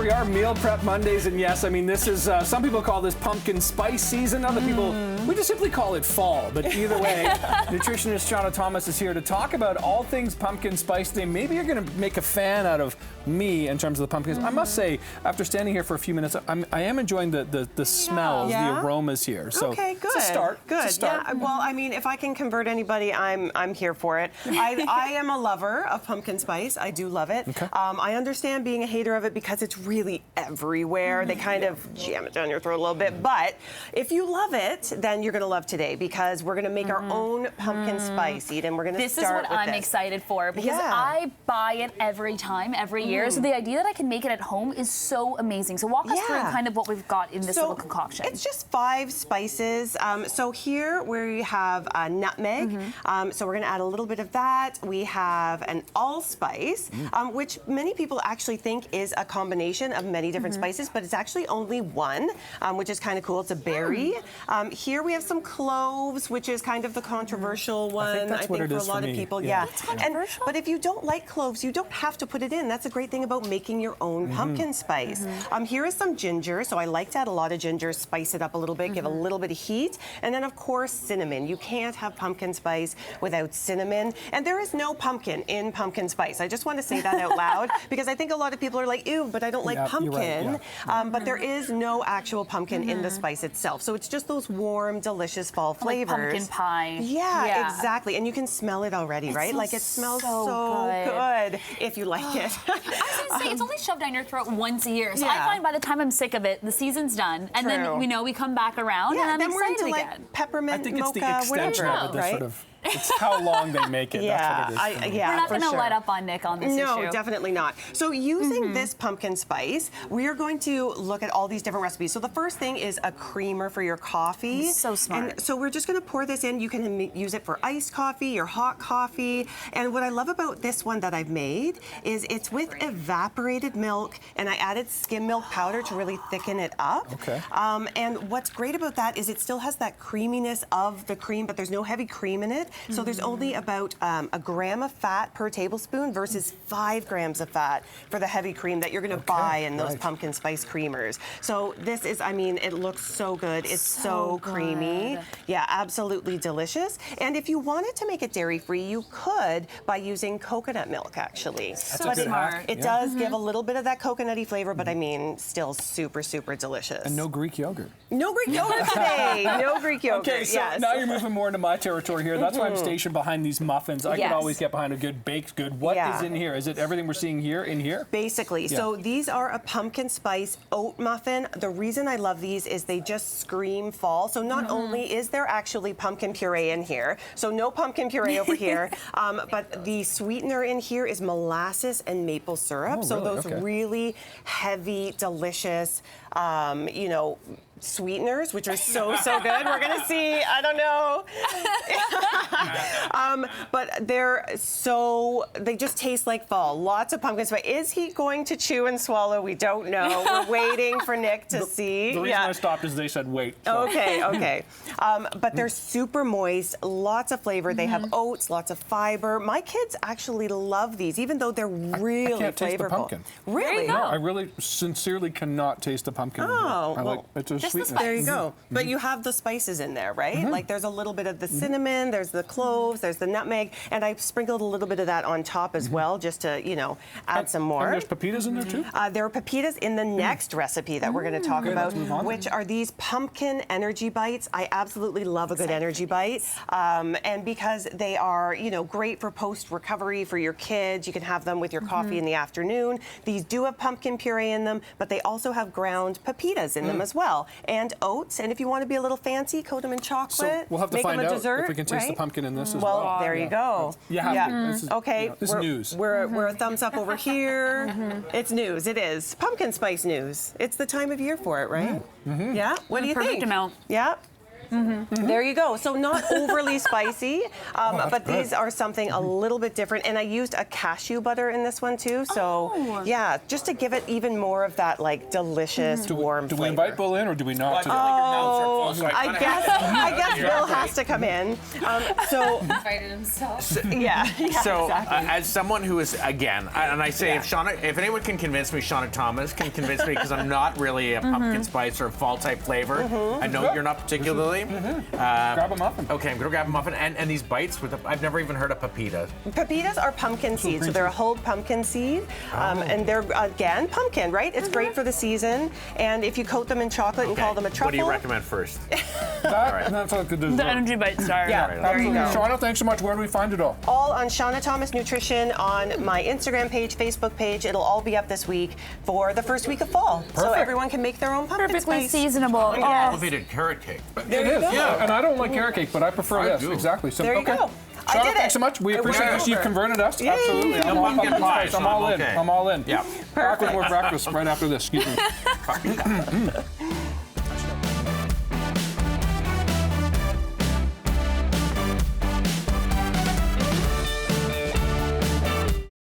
we are, Meal Prep Mondays, and yes, I mean, this is, some people call this pumpkin spice season, other people, we just simply call it fall, but either way, nutritionist Seanna Thomas is here to talk about all things pumpkin spice today. Maybe you're going to make a fan out of me in terms of the pumpkins. I must say, after standing here for a few minutes, I am enjoying the smells, the aromas here. So okay, good. It's a start. Good. It's a start. Yeah. Well, I mean, if I can convert anybody, I'm here for it. I am a lover of pumpkin spice. I do love it. Okay. I understand being a hater of it because it's really everywhere. They kind of jam it down your throat a little bit. But if you love it, then you're going to love today because we're going to make our own pumpkin spice, Eden. We're going to start with this is what I'm excited for because I buy it every time, every year. So the idea that I can make it at home is so amazing. So walk us through kind of what we've got in this little concoction. It's just 5 spices. So here we have nutmeg. So we're going to add a little bit of that. We have an allspice, which many people actually think is a combination of many different spices, but it's actually only one, which is kind of cool. It's a berry. Here we have some cloves, which is kind of the controversial one. I think for a lot of people. Yeah. But if you don't like cloves, you don't have to put it in. That's a great thing about making your own pumpkin spice. Here is some ginger. So I like to add a lot of ginger, spice it up a little bit, give a little bit of heat. And then, of course, cinnamon. You can't have pumpkin spice without cinnamon. And there is no pumpkin in pumpkin spice. I just want to say that out loud because I think a lot of people are like, ew, but I don't like pumpkin. Right, but there is no actual pumpkin in the spice itself. So it's just those warm, delicious fall flavors. Like pumpkin pie. Yeah, exactly. And you can smell it already, right? Like it smells so good if you like it. I was going to say, it's only shoved down your throat once a year. So I find by the time I'm sick of it, the season's done. And then, we come back around and I'm then excited we're into again. like peppermint, I think it's mocha, the extension whatever, of it, right? sort of. It's how long they make it. That's what it is. We're not going to let up on Nick on this issue. No, definitely not. So using this pumpkin spice, we are going to look at all these different recipes. So the first thing is a creamer for your coffee. So smart. And so we're just going to pour this in. You can use it for iced coffee or hot coffee. And what I love about this one that I've made is it's with evaporated milk, and I added skim milk powder to really thicken it up. Okay. And what's great about that is it still has that creaminess of the cream, but there's no heavy cream in it. So there's only about a gram of fat per tablespoon versus 5 grams of fat for the heavy cream that you're going to buy in those pumpkin spice creamers. So this is, I mean, it looks so good. It's so creamy. Yeah, absolutely delicious. And if you wanted to make it dairy-free, you could by using coconut milk, actually. So smart. It does give a little bit of that coconutty flavor, but I mean, still super, super delicious. And no Greek yogurt. No Greek yogurt today. No Greek yogurt. Okay, so now you're moving more into my territory here. That's why I'm stationed behind these muffins. I can always get behind a good baked good. What is in here? Is it everything we're seeing here in here? Basically. So these are a pumpkin spice oat muffin. The reason I love these is they just scream fall. So not only is there actually pumpkin puree in here, so no pumpkin puree over here, but the sweetener in here is molasses and maple syrup. So those really heavy, delicious, you know, sweeteners, which are so good. We're gonna see, I don't know. But they just taste like fall. Lots of pumpkin spice. Is he going to chew and swallow? We don't know. We're waiting for Nick to see. The reason I stopped is they said wait. So. Okay. But they're super moist, lots of flavor. They have oats, lots of fiber. My kids actually love these, even though they're really flavorful. I can't taste the pumpkin. Really? No, I really sincerely cannot taste the pumpkin. There you go. But you have the spices in there, right? Like there's a little bit of the cinnamon, there's the cloves, there's the nutmeg, and I sprinkled a little bit of that on top as well, just to, you know, add some more. And there's pepitas in there too? There are pepitas in the next recipe that we're going to talk about, which are these pumpkin energy bites. I absolutely love a good energy bite. And because they are, you know, great for post-recovery for your kids, you can have them with your coffee in the afternoon. These do have pumpkin puree in them, but they also have ground pepitas in them as well. And oats, and if you want to be a little fancy, coat them in chocolate. So we'll have to find out if we can taste the pumpkin in this as well. Well, there you go. This is, okay, this is news. We're a thumbs up over here. It's news. It is pumpkin spice news. It's the time of year for it, right? Yeah. What do you think? Perfect amount. Yeah. There you go. So not overly spicy, but good. these are something a little bit different. And I used a cashew butter in this one too. So yeah, just to give it even more of that like delicious warm Do we flavor. invite Bill in, or do we not? I guess Bill has to come in. So Invited himself. yeah. So, exactly. as someone who is, again, and I say, if anyone can convince me, Seanna Thomas can convince me, because I'm not really a pumpkin spice or fall type flavor. I know you're not particularly. Grab a muffin. Okay, I'm gonna grab a muffin, and these bites with I've never even heard of pepita. Pepitas are pumpkin seeds, so they're a whole pumpkin seed, and they're again pumpkin, right? It's great for the season, and if you coat them in chocolate and call them a truffle. What do you recommend first? That's what the The energy bite star. Yeah, there you go. Seanna, thanks so much. Where do we find it all? All on Seanna Thomas Nutrition on my Instagram page, Facebook page. It'll all be up this week for the first week of fall, so Perfect. everyone can make their own pumpkin Perfectly spice. seasonable. Yes. Elevated carrot cake. It is. go. And I don't like carrot cake, but I prefer I this. do. Exactly. So, There you okay. go. I Seanna, did it. thanks so much. We I appreciate went this. You've over. converted us. Yeah, Absolutely. yeah, yeah. I'm all Pumpkin pumpkin pie, spice. I'm all in. okay. I'm all in. Yeah. Back with more breakfast right after this. Excuse me.